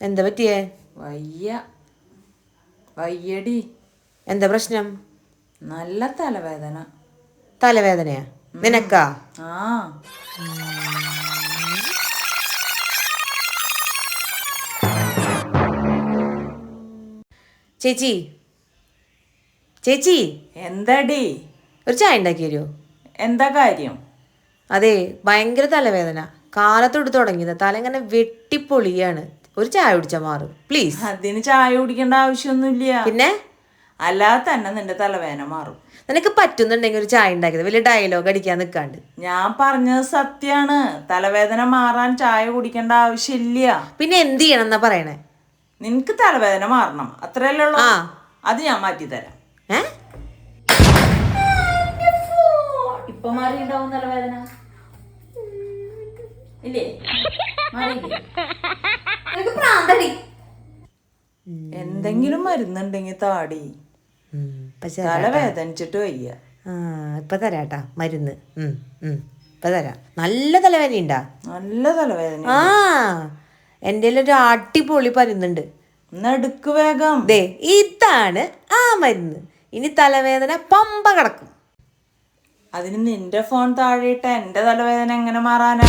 എന്താ പറ്റിയേ? വയ്യടി. എന്താ പ്രശ്നം? നല്ല തലവേദന. തലവേദനയാ നിനക്കാ? ആ. ചേച്ചി ചേച്ചി എന്താടി? ഒരു ചായ ഉണ്ടാക്കി തരുമോ? എന്താ കാര്യം? അതെ, ഭയങ്കര തലവേദന. കാലത്തൊട്ട് തുടങ്ങിയത്, തല ഇങ്ങനെ വെട്ടിപ്പൊളിയാണ്. ഒരു ചായ കുടിച്ചാൽ മാറും പ്ലീസ്. അതിന് ചായ കുടിക്കേണ്ട ആവശ്യമൊന്നുമില്ല. പിന്നെ അല്ലാതെ തന്നെ നിന്റെ തലവേദന മാറും. നിനക്ക് പറ്റുന്നുണ്ടെങ്കിൽ ഒരു ചായ ഉണ്ടാക്കിയത്, വലിയ ഡയലോഗ് അടിക്കാൻ നിൽക്കാണ്ട്. ഞാൻ പറഞ്ഞത് സത്യാണ്. തലവേദന മാറാൻ ചായ കുടിക്കേണ്ട ആവശ്യമില്ല. പിന്നെ എന്ത് ചെയ്യണം എന്നാ പറയണേ? നിനക്ക് തലവേദന മാറണം, അത്രയല്ലേ ഉള്ളൂ. അത് ഞാൻ മാറ്റി തരാം. ഇപ്പൊ മാറിയിട്ടുണ്ടാവും തലവേദന ഇല്ലേ? എന്തെങ്കിലും മരുന്നുണ്ടെങ്കിൽ താടി. തലവേദനിച്ചിട്ട് വയ്യ. ഇപ്പൊ തരാട്ടാ മരുന്ന്. ഇപ്പൊ തരാം. നല്ല തലവേദന ഉണ്ടാ? നല്ല തലവേദന. എൻ്റെ ഒരു അടിപൊളി മരുന്നുണ്ട്. എടുക്ക് വേഗം. ദേ ഇതാണ് ആ മരുന്ന്. ഇനി തലവേദന പമ്പ കിടക്കും. അതിന് നിന്റെ ഫോൺ താഴെയിട്ട എന്റെ തലവേദന എങ്ങനെ മാറാനാ?